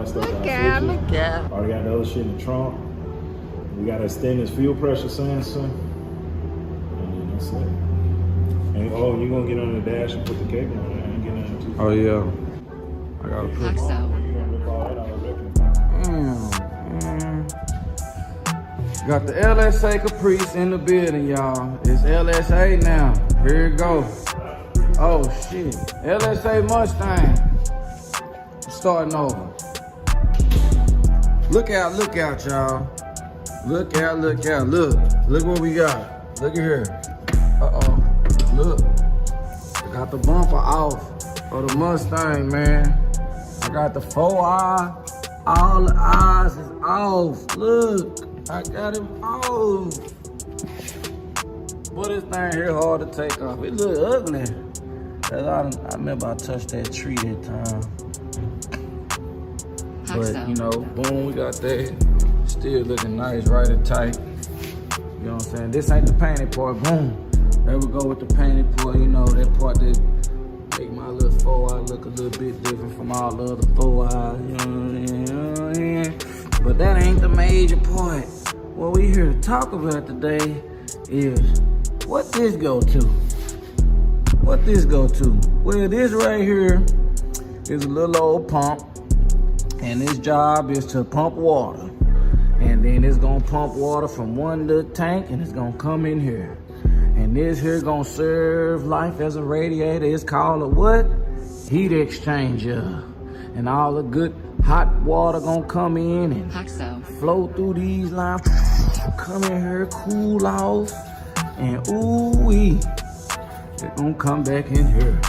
my stuff Look at, look at. Already got the other shit in the trunk. We got to extend this fuel pressure sensor. And then that's it. And oh, you gonna get on the dash and put the cable on it. I ain't getting on it too. Oh yeah. I gotta put Like so. You gonna rip all that out of it. Got the LSA Caprice in the building, y'all. It's LSA now. Here it go. Oh shit. LSA Mustang. Starting over. Look out, y'all. Look out, look. Look what we got. Look at here. Uh-oh. Look. I got the bumper off of the Mustang, man. I got the 4eye. All the eyes is off. Look. I got it off. Boy, this thing here hard to take off. It look ugly. I remember I touched that tree that time. But, you know, boom, we got that. Still looking nice, right and tight. You know what I'm saying? This ain't the painted part, boom. There we go with the painted part, you know, that part that make my little 4eye look a little bit different from all the other 4 eyes, you know what I'm saying? But that ain't the major part. What we here to talk about today is what this go to. What this go to? Well, this right here is a little old pump. And this job is to pump water. And then it's gonna pump water from one little tank and it's gonna come in here. And this here gonna serve life as a radiator. It's called a what? Heat exchanger. And all the good hot water gonna come in and flow through these lines. Come in here, cool off. And ooh-wee, it's gonna come back in here.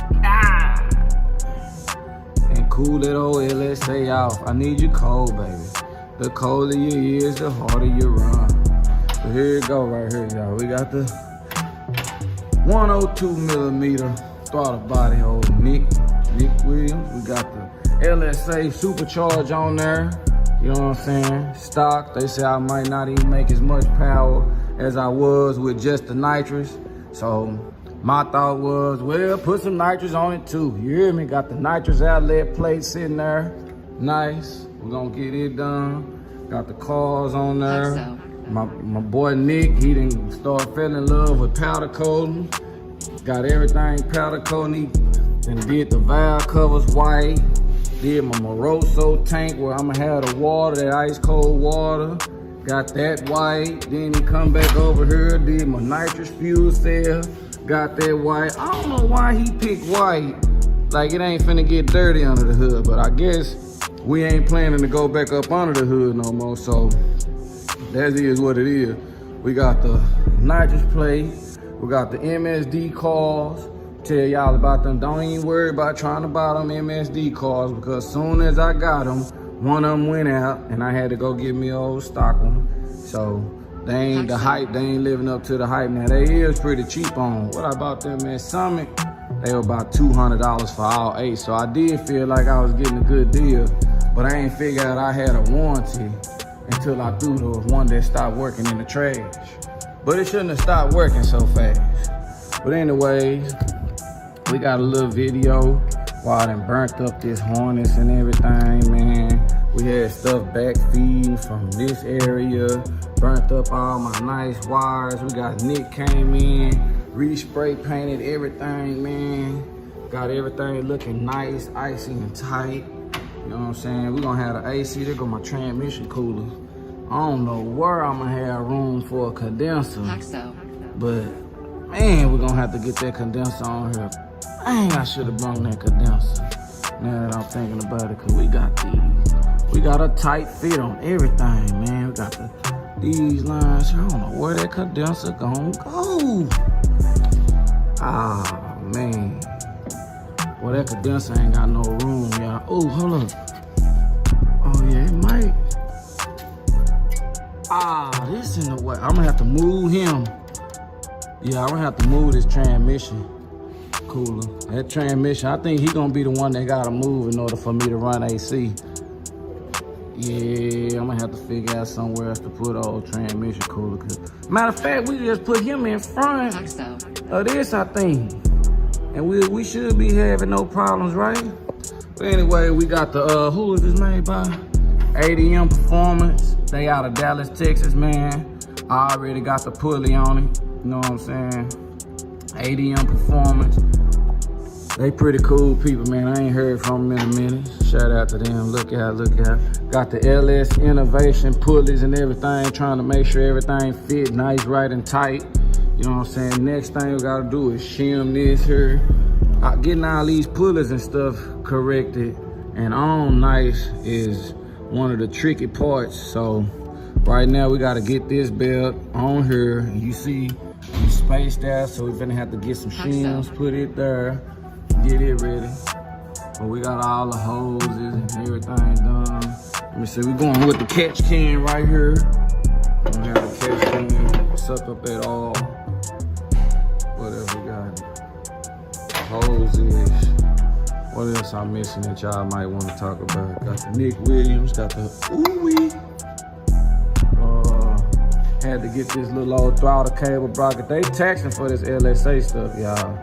Cool that old LSA off. I need you cold, baby. The colder you is, the harder you run. So here you go right here, y'all. We got the 102 millimeter throttle body, old Nick Williams. We got the LSA Supercharged on there. You know what I'm saying? Stock. They say I might not even make as much power as I was with just the Nitrous. So my thought was, well, put some nitrous on it too. You hear me? Got the nitrous outlet plate sitting there. Nice. We're gonna get it done. Got the cars on there. My boy Nick, he done start falling in love with powder coating. Got everything powder coating. Then did the valve covers white. Did my Moroso tank where I'ma have the water, that ice cold water. Got that white. Then he come back over here, did my nitrous fuel cell. Got that white. I don't know why he picked white. Like it ain't finna get dirty under the hood, but I guess we ain't planning to go back up under the hood no more, so that is what it is. We got the nitrous plate. We got the MSD cars. Tell y'all about them. Don't even worry about trying to buy them MSD cars because soon as I got them, one of them went out and I had to go get me an old stock one. So they ain't the hype, they ain't living up to the hype. Now they is pretty cheap on. What I bought them at Summit, they were about $200 for all 8. So I did feel like I was getting a good deal, but I ain't figured out I had a warranty until I threw the one that stopped working in the trash. But it shouldn't have stopped working so fast. But anyways, we got a little video while I done burnt up this harness and everything, man. We had stuff back feeding from this area, burnt up all my nice wires. We got Nick came in, re-spray painted everything, man. Got everything looking nice, icy and tight. You know what I'm saying? We're gonna have the AC, there go my transmission cooler. I don't know where I'm gonna have room for a condenser. But man, we're gonna have to get that condenser on here. Dang, I should have brought that condenser. Now that I'm thinking about it, cause we got these. We got a tight fit on everything, man. We got these lines. I don't know where that condenser gonna go. Ah, man. Well, that condenser ain't got no room, y'all. Oh, hold up. Oh, yeah, it might. Ah, this in the way. I'm gonna have to move him. Yeah, I'm gonna have to move this transmission cooler. That transmission, I think he gonna be the one that gotta move in order for me to run AC. Yeah, I'm gonna have to figure out somewhere else to put old transmission cooler. Matter of fact, we just put him in front of this, I think. And we should be having no problems, right? But anyway, we got the, who is this made by? ADM Performance. They out of Dallas, Texas, man. I already got the pulley on it. You know what I'm saying? ADM Performance. They pretty cool people, man. I ain't heard from them in a minute. Shout out to them. Look out, look out. Got the LS Innovation pulleys and everything, trying to make sure everything fit nice, right, and tight. You know what I'm saying? Next thing we gotta do is shim this here. Getting all these pulleys and stuff corrected and on nice is one of the tricky parts. So right now we gotta get this belt on here. You see, we spaced out, so we're gonna have to get some shims, put it there, get it ready. But we got all the hoses and everything done. Let me see, we're going with the catch can right here. We're gonna have the catch can, suck up that all. What else we got? Hoses. What else I'm missing that y'all might want to talk about? Got the Nick Williams, got the ooh-wee. Had to get this little old throttle cable bracket. They taxing for this LSA stuff, y'all.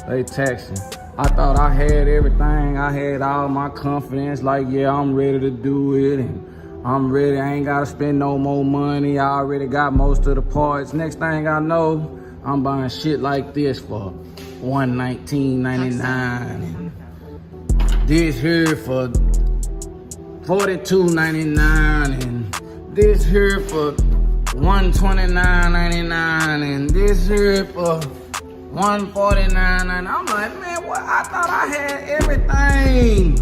They taxing. I thought I had everything. I had all my confidence, like, yeah, I'm ready to do it, and I'm ready. I ain't gotta spend no more money. I already got most of the parts. Next thing I know, I'm buying shit like this for $119.99, and this here for $42.99, and this here for $129.99, and this here for $149.99. I'm like, man, what? I thought I had everything,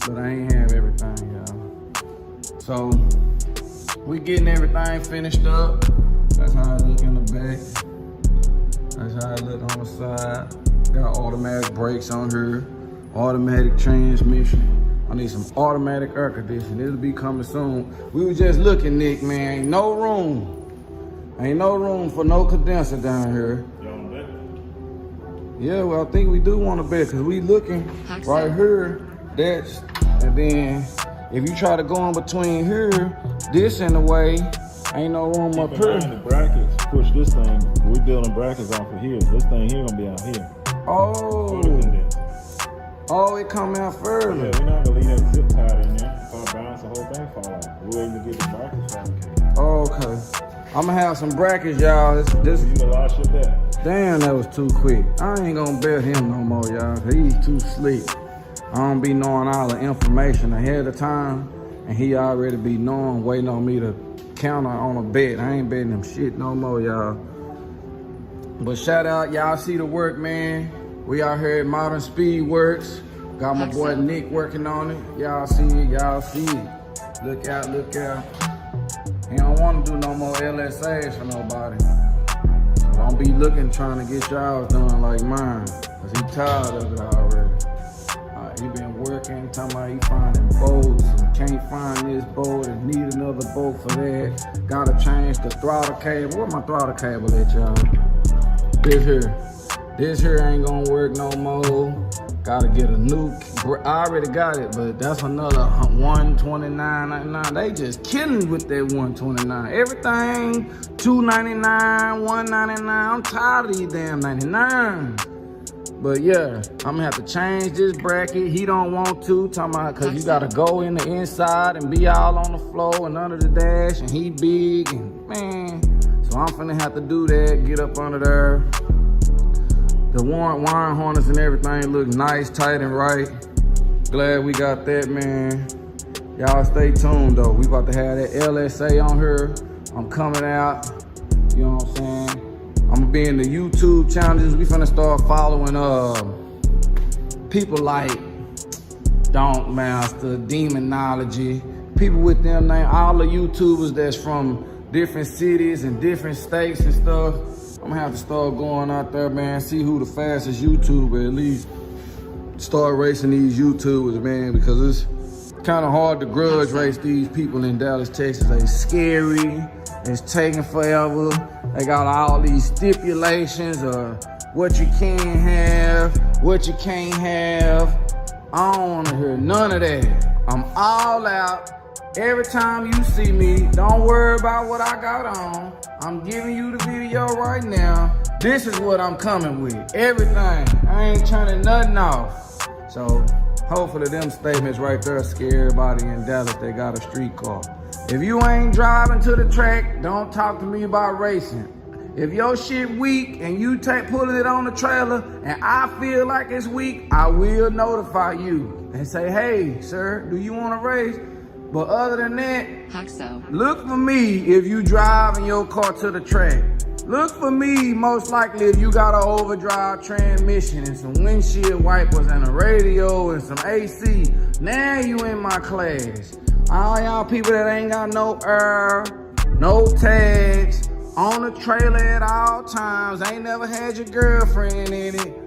but I ain't have everything, y'all. So we getting everything finished up. That's how it look in the back. That's how it look on the side. Got automatic brakes on here, automatic transmission. I need some automatic air conditioning. It'll be coming soon. We was just looking, Nick, man. Ain't no room. Ain't no room for no condenser down here. Yeah, well, I think we do want to bet, because we looking right here. That's, and then if you try to go in between here, this in the way, ain't no room up here. The brackets, push this thing. We building brackets off of here. This thing here gonna be out here. Oh. Oh, it come out further. Yeah, we're not gonna leave that zip tie in there. If I bounce, the whole thing fall out. We're waiting to get the brackets fabricated. Oh, okay. I'm gonna have some brackets, y'all. This. You gonna lost your bet. Damn, that was too quick. I ain't gonna bet him no more, y'all. He's too slick. I don't be knowing all the information ahead of time, and he already be knowing, waiting on me to counter on a bet. I ain't betting him shit no more, y'all. But shout out, y'all see the work, man. We out here at Modern Speed Works. Got my boy Nick working on it. Y'all see it, y'all see it. Look out, look out. He don't want to do no more LSAs for nobody. So don't be looking trying to get y'all done like mine, cause he tired of it already. He been working, talking about he finding bolts and can't find this bolt and need another bolt for that. Gotta change the throttle cable. Where my throttle cable at, y'all? This here ain't gonna work no more. Gotta get a new, I already got it, but that's another $129.99. They just killing with that $129. Everything $299, $199. I'm tired of these damn 99. But yeah, I'm gonna have to change this bracket. He don't want to, talking about, cause you gotta go in the inside and be all on the floor and under the dash, and he big, and man. So I'm finna have to do that, get up under there. The wiring harness and everything look nice, tight, and right. Glad we got that, man. Y'all stay tuned, though. We about to have that LSA on here. I'm coming out, you know what I'm saying? I'm gonna be in the YouTube challenges. We finna start following people like Don't Master, Demonology, people with them name, all the YouTubers that's from different cities and different states and stuff. I'm gonna have to start going out there, man, see who the fastest YouTuber, at least start racing these YouTubers, man, because it's kind of hard to grudge race these people in Dallas, Texas. They scary, it's taking forever. They got all these stipulations of what you can have, what you can't have. I don't wanna hear none of that. I'm all out. Every time you see me, don't worry about what I got on. I'm giving you the video right now. This is what I'm coming with, everything. I ain't turning nothing off. So Hopefully them statements right there scare everybody in Dallas that got a street car. If you ain't driving to the track, don't talk to me about racing. If your shit weak and you pulling it on the trailer and I feel like it's weak, I will notify you and say, hey, sir, do you want to race? But other than that, look for me if you driving your car to the track. Look for me most likely if you got an overdrive transmission and some windshield wipers and a radio and some AC. Now you in my class. All y'all people that ain't got no air, no tags, on the trailer at all times, ain't never had your girlfriend in it,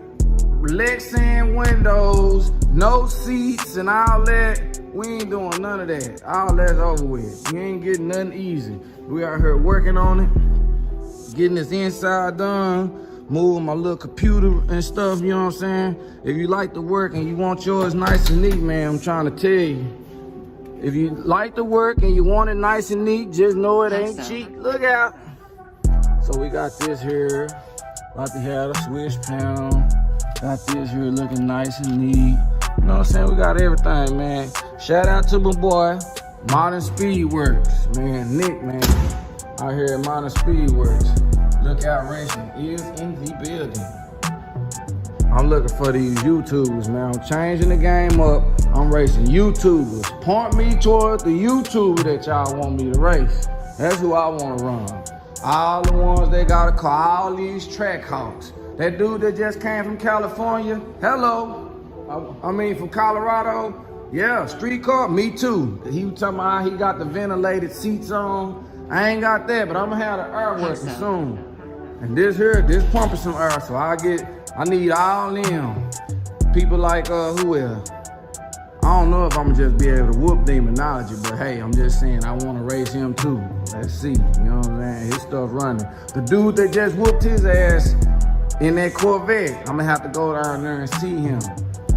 Lexan windows, no seats and all that. We ain't doing none of that. All that's over with. You ain't getting nothing easy. We out here working on it, getting this inside done, moving my little computer and stuff, you know what I'm saying? If you like the work and you want yours nice and neat, man, I'm trying to tell you. If you like the work and you want it nice and neat, just know it ain't cheap. Look out. So we got this here, about to have a switch panel. Got this here looking nice and neat. You know what I'm saying? We got everything, man. Shout out to my boy, Modern Speedworks. Man, Nick, man, out here at Modern Speedworks. Lookout Racing is in the building. I'm looking for these YouTubers, man. I'm changing the game up. I'm racing YouTubers. Point me toward the YouTuber that y'all want me to race. That's who I want to run. All the ones they got to call, all these track hawks. That dude that just came from California, hello. I mean from Colorado. Yeah, street car, me too. He was talking about how he got the ventilated seats on. I ain't got that, but I'm gonna have the air working soon. And this pumping some air, so I need all them. People like, who else? I don't know if I'm gonna just be able to whoop Demonology, but hey, I'm just saying I wanna race him too. Let's see, you know what I'm saying? His stuff running. The dude that just whooped his ass in that Corvette, I'm gonna have to go down there and see him.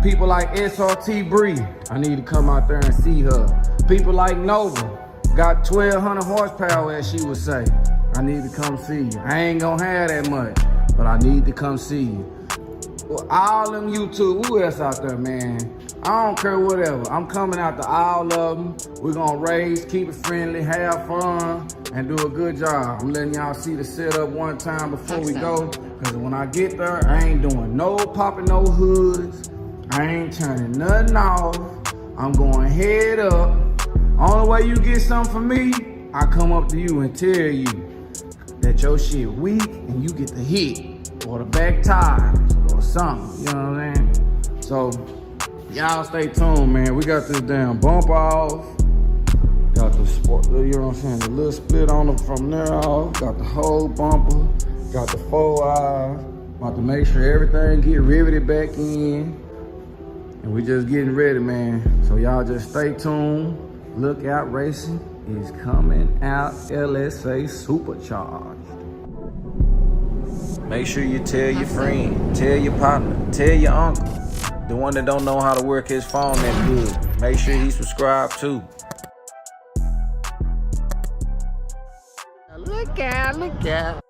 People like SRT Bree, I need to come out there and see her. People like Nova, got 1,200 horsepower as she would say. I need to come see you. I ain't gonna have that much, but I need to come see you. Well, all them YouTube, who else out there, man? I don't care whatever. I'm coming out to all of them. We're gonna race, keep it friendly, have fun, and do a good job. I'm letting y'all see the setup one time before we go, because when I get there, I ain't doing no popping no hoods. I ain't turning nothing off. I'm going head up. Only way you get something from me, I come up to you and tell you that your shit weak and you get the hit or the back tires or something, you know what I'm saying? So y'all stay tuned, man. We got this damn bump off. Got the sport, you know what I'm saying? The little split on them from there off. Got the whole bumper. Got the 4 eyes. About to make sure everything get riveted back in. And we just getting ready, man. So y'all just stay tuned. Lookout Racing is coming out. LSA Supercharged. Make sure you tell your friend, tell your partner, tell your uncle. The one that don't know how to work his phone that good. Make sure he subscribed too. Look out, look out.